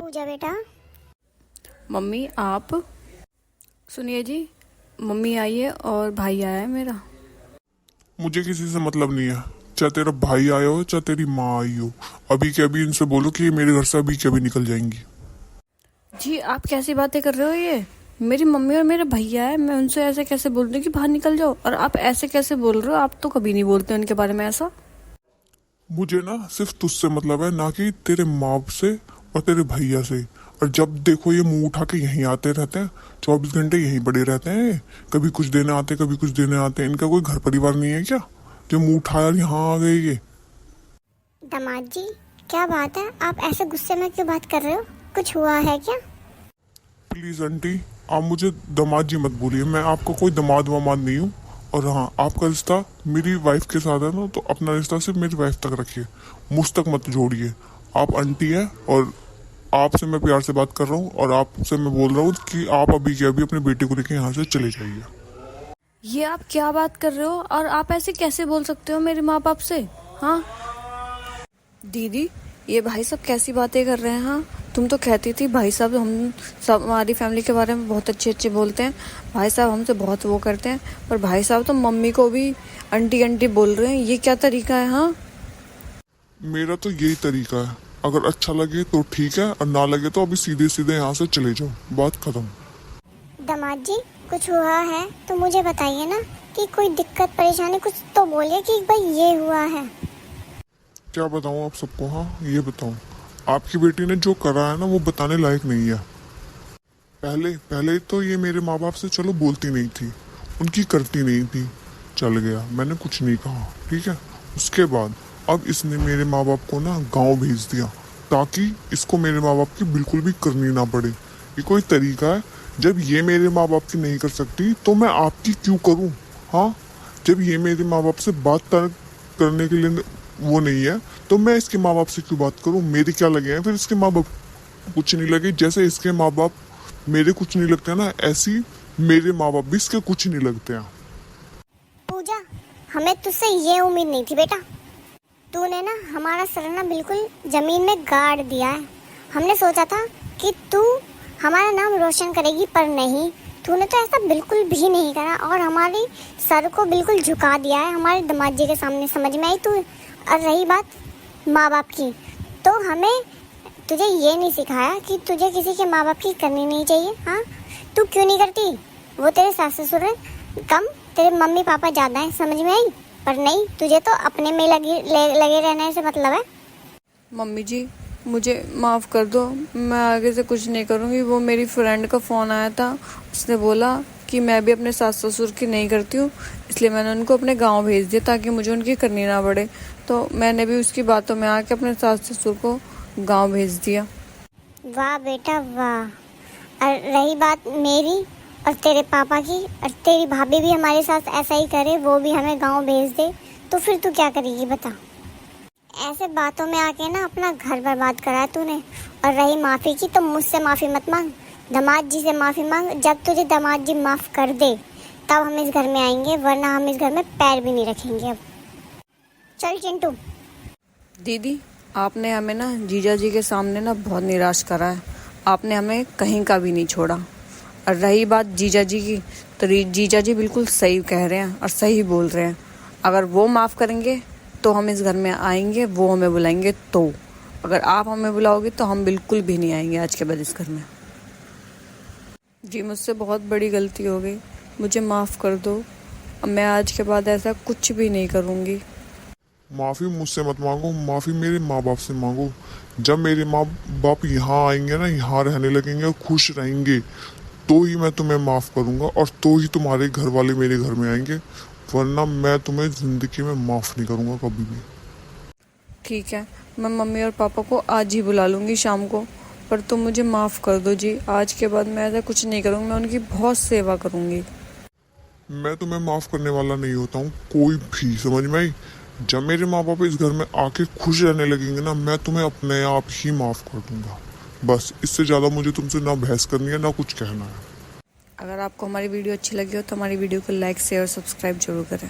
पूजा बेटा। मम्मी आप सुनिए जी, मम्मी आई है और भाई आया है मेरा। मुझे किसी से मतलब नहीं है, चाहे तेरा भाई आया हो चाहे तेरी माँ आई हो। अभी के अभी इनसे बोलो कि ये मेरे घर से अभी के अभी निकल जाएंगी। जी आप कैसी बातें कर रहे हो? ये मेरी मम्मी और मेरे भैया है, मैं उनसे ऐसे कैसे बोल रही हूँ कि बाहर निकल जाओ? और आप ऐसे कैसे बोल रहे हो? आप तो कभी नहीं बोलते उनके बारे में ऐसा। मुझे ना सिर्फ तुझसे मतलब है, ना कि तेरे माँ से और तेरे भैया से। और जब देखो ये मुंह उठा के यहीं आते रहते हैं, 24 घंटे यहीं पड़े रहते हैं। कभी कुछ देने आते कभी कुछ देने आते हैं। इनका कोई घर परिवार नहीं है क्या जो मुंह उठाया और यहाँ आ गए ये? दामाद जी क्या बात है, आप ऐसे गुस्से में क्यों बात कर रहे हो? कुछ हुआ है क्या? प्लीज आंटी, आप मुझे दामाद जी मत बोलिए। मैं आपका कोई दामाद वामाद नहीं हूँ। और हाँ, आपका रिश्ता मेरी वाइफ के साथ है ना, तो अपना रिश्ता सिर्फ मेरी वाइफ तक रखिए, मुझ तक मत जोड़िए। आप आंटी है और आपसे मैं प्यार से बात कर रहा हूँ, और आपसे मैं बोल रहा हूँ कि आप अभी के अभी अपने बेटे को लेके यहाँ से चले जाइए। ये आप क्या बात कर रहे हो? और आप ऐसे कैसे बोल सकते हो मेरे माँ बाप से? हाँ दीदी, ये भाई साहब कैसी बातें कर रहे हैं? हाँ तुम तो कहती थी भाई साहब हम सब हमारी फैमिली के बारे में बहुत अच्छे अच्छे बोलते हैं, भाई साहब हमसे बहुत वो करते हैं, पर भाई साहब तो मम्मी को भी आंटी आंटी बोल रहे हैं। ये क्या तरीका है? हाँ मेरा तो यही तरीका है, अगर अच्छा लगे तो ठीक है, और ना लगे तो अभी सीधे सीधे यहाँ से चले जाओ, बात खत्म। दामाद जी कुछ हुआ है तो मुझे बताइए ना, कि कोई दिक्कत परेशानी कुछ तो बोलिए कि भाई ये हुआ है। क्या बताऊँ आप सबको? हाँ ये बताऊँ, आपकी बेटी ने जो करा है ना वो बताने लायक नहीं है। पहले पहले तो ये मेरे माँ बाप से चलो बोलती नहीं थी, उनकी करती नहीं थी, चल गया, मैंने कुछ नहीं कहा, ठीक है। उसके बाद अब इसने मेरे माँ बाप को ना गांव भेज दिया, ताकि इसको मेरे माँ बाप की बिल्कुल भी करनी ना पड़े। ये कोई तरीका है? जब ये मेरे माँ बाप की नहीं कर सकती तो मैं आपकी क्यों करूँ? हाँ, जब ये मेरे माँ बाप से बात करने के लिए वो नहीं है, तो मैं इसके माँ बाप से क्यों बात करूँ? मेरे क्या लगे हैं फिर इसके माँ बाप? कुछ नहीं लगे। जैसे इसके माँ बाप मेरे कुछ नहीं लगते ना, ऐसी मेरे माँ बाप भी इसके कुछ नहीं लगते हैं। पूजा, हमें तुझसे ये उम्मीद नहीं थी बेटा। तूने ना हमारा सर ना बिल्कुल जमीन में गाड़ दिया है। हमने सोचा था कि तू हमारा नाम रोशन करेगी, पर नहीं, तूने तो ऐसा बिल्कुल भी नहीं करा और हमारी सर को बिल्कुल झुका दिया है हमारे दामाद जी के सामने। समझ में आई तू? और रही बात माँ बाप की, तो हमें तुझे ये नहीं सिखाया कि तुझे किसी के माँ बाप की करनी नहीं चाहिए। हाँ, तू क्यों नहीं करती? वो तेरे सास ससुर कम, तेरे मम्मी पापा ज़्यादा हैं, समझ में आई? पर नहीं, तुझे तो अपने में लगे रहने से मतलब है। मम्मी जी मुझे माफ़ कर दो, मैं आगे से कुछ नहीं करूँगी। वो मेरी फ्रेंड का फ़ोन आया था, उसने बोला कि मैं भी अपने सास ससुर की नहीं करती हूँ, इसलिए मैंने उनको अपने गांव भेज दिया ताकि मुझे उनकी करनी ना पड़े। तो मैंने भी उसकी बातों में आके अपने सास ससुर को गांव भेज दिया। वाह बेटा वाह। और रही बात मेरी और तेरे पापा की, और तेरी भाभी भी हमारे साथ ऐसा ही करे, वो भी हमें गांव भेज दे, तो फिर तू क्या करेगी बता? ऐसे बातों में आके ना अपना घर बर्बाद करा तूने। और रही माफ़ी की, तो मुझसे माफ़ी मत मांग, दामाद जी से माफ़ी मांग। जब तुझे दामाद जी माफ़ कर दे तब हम इस घर में आएंगे, वरना हम इस घर में पैर भी नहीं रखेंगे अब। चल चिंटू। दीदी आपने हमें ना जीजा जी के सामने ना बहुत निराश करा है, आपने हमें कहीं का भी नहीं छोड़ा। और रही बात जीजा जी की, तो जीजा जी बिल्कुल सही कह रहे हैं और सही बोल रहे हैं। अगर वो माफ़ करेंगे तो हम इस घर में आएंगे, वो हमें बुलाएंगे तो। अगर आप हमें बुलाओगे तो हम बिल्कुल भी नहीं आएंगे आज के बाद इस घर में। जी मुझसे बहुत बड़ी गलती हो गई, मुझे माफ़ कर दो। अब मैं आज के बाद ऐसा कुछ भी नहीं करूँगी। माफ़ी मुझसे मत मांगो, माफ़ी मेरे माँ बाप से मांगो। जब मेरे माँ बाप यहाँ आएंगे ना, यहाँ रहने लगेंगे और खुश रहेंगे, तो ही मैं तुम्हें माफ़ करूँगा, और तो ही तुम्हारे घर वाले मेरे घर में आएंगे, वरना मैं तुम्हें ज़िंदगी में माफ़ नहीं करूँगा कभी भी। ठीक है, मैं मम्मी और पापा को आज ही बुला लूँगी शाम को, पर तुम मुझे माफ़ कर दो जी। आज के बाद मैं ऐसा कुछ नहीं करूँगी, मैं उनकी बहुत सेवा करूँगी। मैं तुम्हें माफ़ करने वाला नहीं होता हूँ कोई भी, समझ में आई? जब मेरे माँ बाप इस घर में आके खुश रहने लगेंगे ना, मैं तुम्हें अपने आप ही माफ़ कर दूंगा। बस इससे ज़्यादा मुझे तुमसे ना बहस करनी है ना कुछ कहना है। अगर आपको हमारी वीडियो अच्छी लगी हो तो हमारी वीडियो को लाइक शेयर और सब्सक्राइब जरूर करें।